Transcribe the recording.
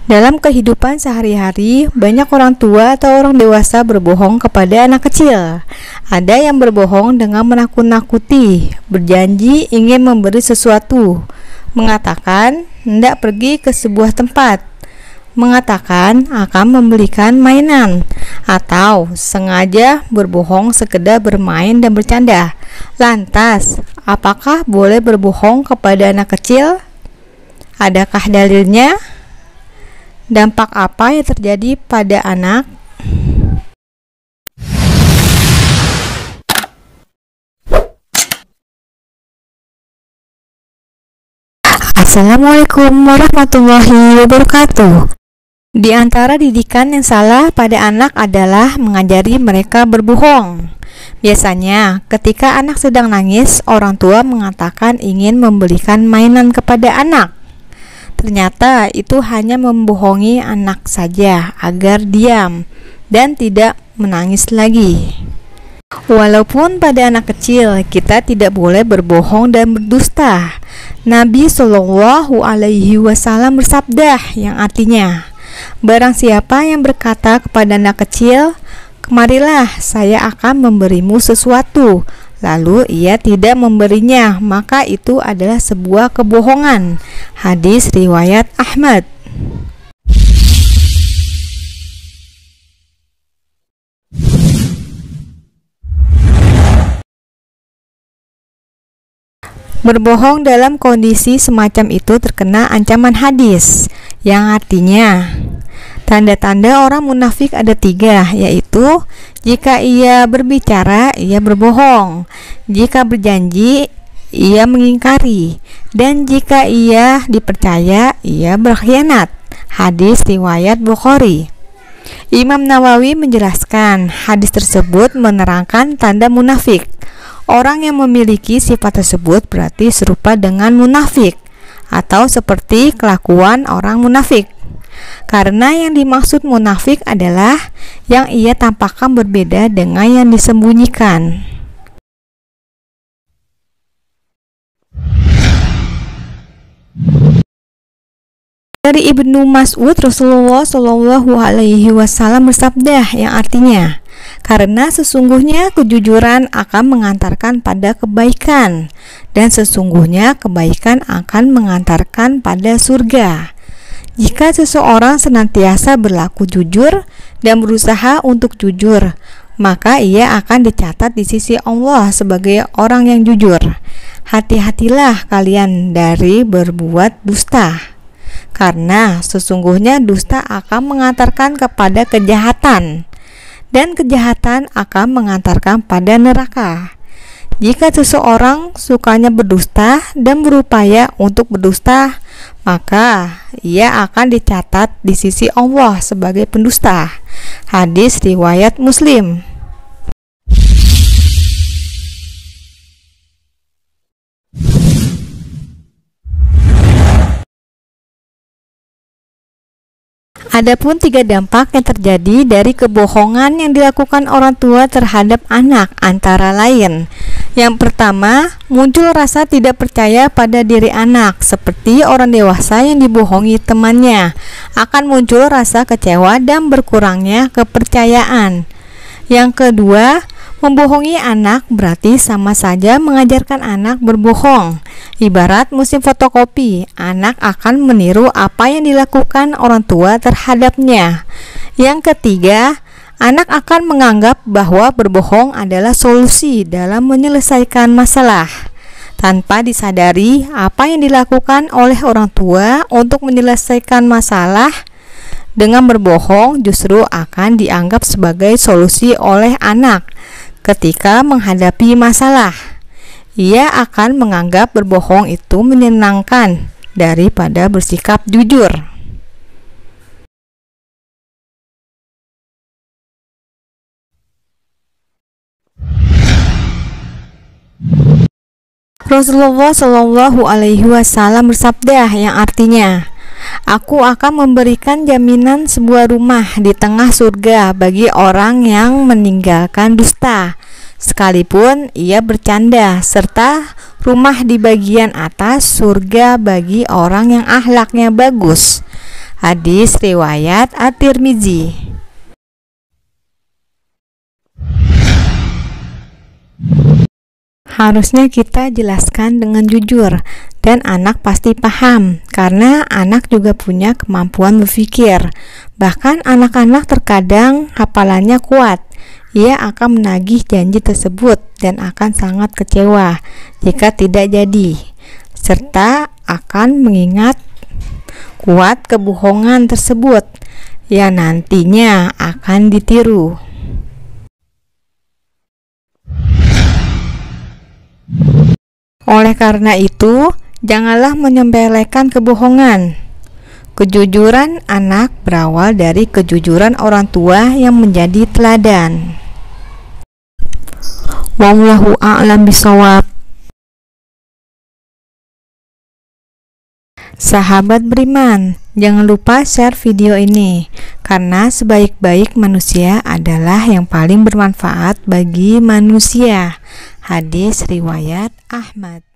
Dalam kehidupan sehari-hari, banyak orang tua atau orang dewasa berbohong kepada anak kecil. Ada yang berbohong dengan menakut-nakuti, berjanji ingin memberi sesuatu, mengatakan hendak pergi ke sebuah tempat, mengatakan akan membelikan mainan, atau sengaja berbohong sekedar bermain dan bercanda. Lantas, apakah boleh berbohong kepada anak kecil? Adakah dalilnya? Dampak apa yang terjadi pada anak? Assalamualaikum warahmatullahi wabarakatuh. Di antara didikan yang salah pada anak adalah mengajari mereka berbohong. Biasanya, ketika anak sedang nangis, orang tua mengatakan ingin membelikan mainan kepada anak. Ternyata itu hanya membohongi anak saja agar diam dan tidak menangis lagi. Walaupun pada anak kecil kita tidak boleh berbohong dan berdusta. Nabi Shallallahu Alaihi Wasallam bersabda yang artinya, barang siapa yang berkata kepada anak kecil, kemarilah saya akan memberimu sesuatu, lalu ia tidak memberinya, maka itu adalah sebuah kebohongan. Hadis riwayat Ahmad. Berbohong dalam kondisi semacam itu terkena ancaman hadis, yang artinya tanda-tanda orang munafik ada 3, yaitu jika ia berbicara, ia berbohong, jika berjanji, ia mengingkari, dan jika ia dipercaya, ia berkhianat. Hadis riwayat Bukhari. Imam Nawawi menjelaskan, hadis tersebut menerangkan tanda munafik. Orang yang memiliki sifat tersebut berarti serupa dengan munafik, atau seperti kelakuan orang munafik. Karena yang dimaksud munafik adalah yang ia tampakkan berbeda dengan yang disembunyikan. Dari Ibnu Mas'ud, Rasulullah Shallallahu Alaihi Wasallam bersabda yang artinya, karena sesungguhnya kejujuran akan mengantarkan pada kebaikan, dan sesungguhnya kebaikan akan mengantarkan pada surga. Jika seseorang senantiasa berlaku jujur dan berusaha untuk jujur, maka ia akan dicatat di sisi Allah sebagai orang yang jujur. Hati-hatilah kalian dari berbuat dusta, karena sesungguhnya dusta akan mengantarkan kepada kejahatan, dan kejahatan akan mengantarkan pada neraka. Jika seseorang sukanya berdusta dan berupaya untuk berdusta, maka ia akan dicatat di sisi Allah sebagai pendusta. Hadis riwayat Muslim. Adapun 3 dampak yang terjadi dari kebohongan yang dilakukan orang tua terhadap anak antara lain. Yang pertama, muncul rasa tidak percaya pada diri anak, seperti orang dewasa yang dibohongi temannya. Akan muncul rasa kecewa dan berkurangnya kepercayaan. Yang kedua, membohongi anak berarti sama saja mengajarkan anak berbohong. Ibarat mesin fotokopi, anak akan meniru apa yang dilakukan orang tua terhadapnya. Yang ketiga, anak akan menganggap bahwa berbohong adalah solusi dalam menyelesaikan masalah, tanpa disadari apa yang dilakukan oleh orang tua untuk menyelesaikan masalah. Dengan berbohong justru akan dianggap sebagai solusi oleh anak ketika menghadapi masalah. Ia akan menganggap berbohong itu menyenangkan daripada bersikap jujur. Rasulullah Shallallahu Alaihi Wasallam bersabda yang artinya, aku akan memberikan jaminan sebuah rumah di tengah surga bagi orang yang meninggalkan dusta, sekalipun ia bercanda, serta rumah di bagian atas surga bagi orang yang akhlaknya bagus. Hadis riwayat At-Tirmizi. Harusnya kita jelaskan dengan jujur dan anak pasti paham karena anak juga punya kemampuan berpikir. Bahkan anak-anak terkadang hafalannya kuat. Ia akan menagih janji tersebut dan akan sangat kecewa jika tidak jadi, serta akan mengingat kuat kebohongan tersebut yang nantinya akan ditiru. Oleh karena itu, janganlah menyepelekan kebohongan. Kejujuran anak berawal dari kejujuran orang tua yang menjadi teladan. Wallahu a'lam bishawab. Sahabat beriman, jangan lupa share video ini karena sebaik-baik manusia adalah yang paling bermanfaat bagi manusia. Hadis riwayat Ahmad.